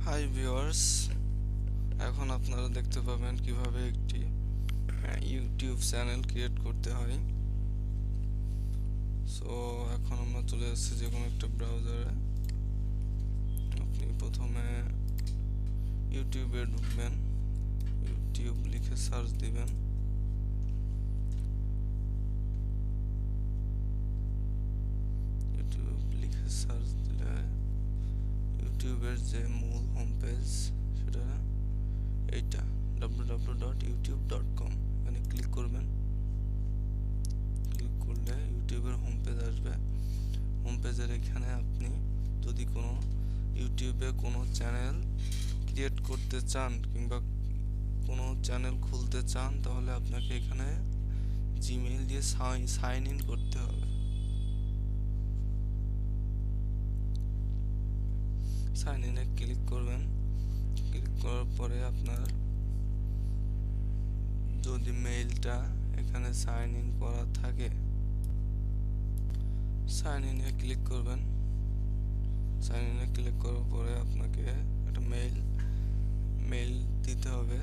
Hi viewers, এখন আপনারা দেখতে পাবেন কিভাবে একটি ইউটিউব চ্যানেল ক্রিয়েট করতে হয়। সো এখন আমরা চলে যাচ্ছি যে কোনো একটা ব্রাউজারে। আপনি প্রথমে ইউটিউবে ঢুকবেন, ইউটিউব লিখে সার্চ দিবেন। ইউটিউব লিখে সার্চ দিলে ইউটিউবের যে মূল হোম পেজ সেটা এইটা www.youtube.com। এখানে ক্লিক করবেন। ক্লিক করলে ইউটিউবের হোম পেজ আসবে। হোম পেজের এখানে আপনি যদি কোনো ইউটিউবে কোনো চ্যানেল ক্রিয়েট করতে চান কিংবা কোনো চ্যানেল খুলতে চান, তাহলে আপনাকে এখানে জিমেইল দিয়ে সাইন ইন করতে হবে। সাইন ইনে ক্লিক করবেন। ক্লিক করার পরে আপনার যদি মেইলটা এখানে সাইন ইন করা থাকে, সাইন ইনে ক্লিক করবেন। সাইন ইনে ক্লিক করার পরে আপনাকে একটা মেইল দিতে হবে,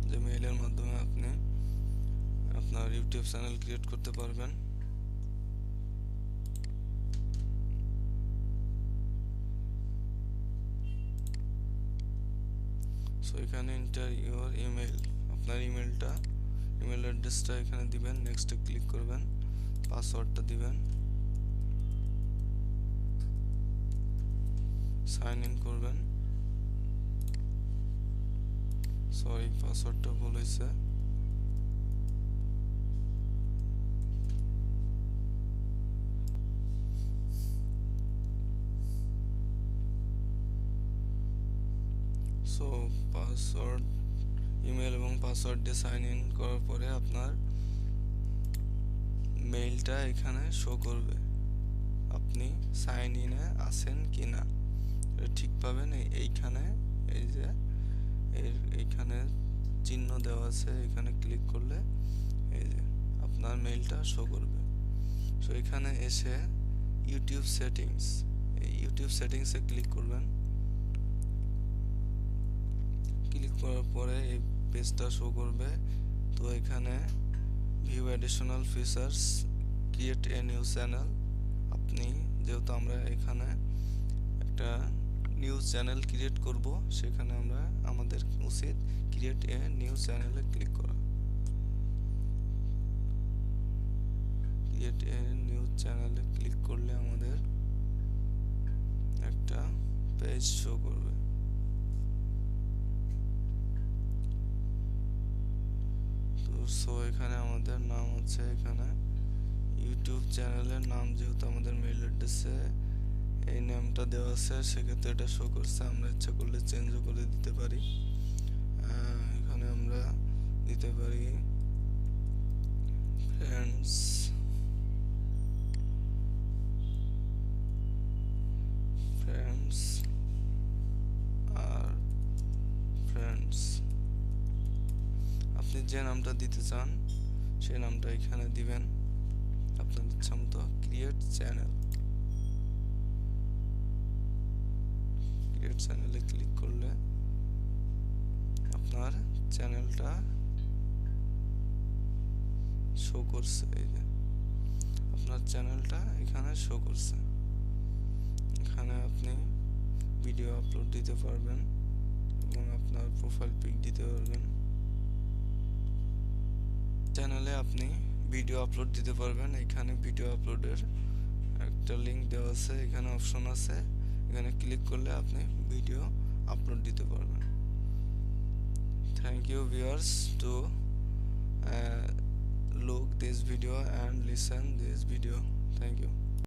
যে মেইলের মাধ্যমে আপনি আপনার ইউটিউব চ্যানেল ক্রিয়েট করতে পারবেন। সো এখানে এন্টার ইউর ইমেল, আপনার ইমেল অ্যাড্রেসটা এখানে দিবেন। নেক্সটে ক্লিক করবেন, পাসওয়ার্ডটা দিবেন, সাইন ইন করবেন। সরি, পাসওয়ার্ডটা ভুল হয়েছে। সো পাসওয়ার্ড, ইমেল এবং পাসওয়ার্ড দিয়ে সাইন ইন করার পরে আপনার মেইলটা এখানে শো করবে আপনি সাইন ইনে আছেন কিনা। ঠিক পাবেন এইখানে, এই যে এইখানে চিহ্ন দেওয়া আছে, এখানে ক্লিক করলে এই যে আপনার মেইলটা শো করবে। সো এখানে এসে ইউটিউব সেটিংস, এই ইউটিউব সেটিংসে ক্লিক করবেন। ক্লিক করার পরে এই পেজটা শো করবে। তো এখানে view additional features, create a new channel, আপনি যেহেতু আমরা এখানে একটা নিউজ চ্যানেল ক্রিয়েট করব, সেখানে আমাদের উচিত ক্রিয়েট এ নিউ চ্যানেলে ক্লিক করা। ক্রিয়েট এ নিউ চ্যানেলে ক্লিক করলে আমাদের একটা পেজ শো করবে। তো সো এখানে আমাদের নাম আছে, এখানে ইউটিউব চ্যানেলের নাম যেহেতু আমাদের মেইল অ্যাড্রেসে এই নামটা দেওয়া আছে, সেক্ষেত্রে এটা শো করছে। আমরা ইচ্ছা করলে চেঞ্জও করে দিতে পারি। এখানে আমরা দিতে পারি ফ্রেন্ডস আর ফ্রেন্ডস। আপনি যে নামটা দিতে চান সেই নামটা এখানে দিবেন আপনার ইচ্ছা মতো। ক্রিয়েট চ্যানেলে ক্লিক করলে আপনার চ্যানেলটা শো করছে। এই যে আপনার চ্যানেলটা এখানে শো করছে। এখানে আপনি ভিডিও আপলোড দিতে পারবেন এবং আপনার প্রোফাইল পিক দিতে পারবেন। চ্যানেলে আপনি ভিডিও আপলোড দিতে পারবেন। এখানে ভিডিও আপলোডের একটা লিংক দেওয়া আছে, এখানে অপশন আছে, এখানে ক্লিক করলে আপনি ভিডিও আপলোড দিতে পারবেন। Thank you viewers to look this video and listen this video. Thank you.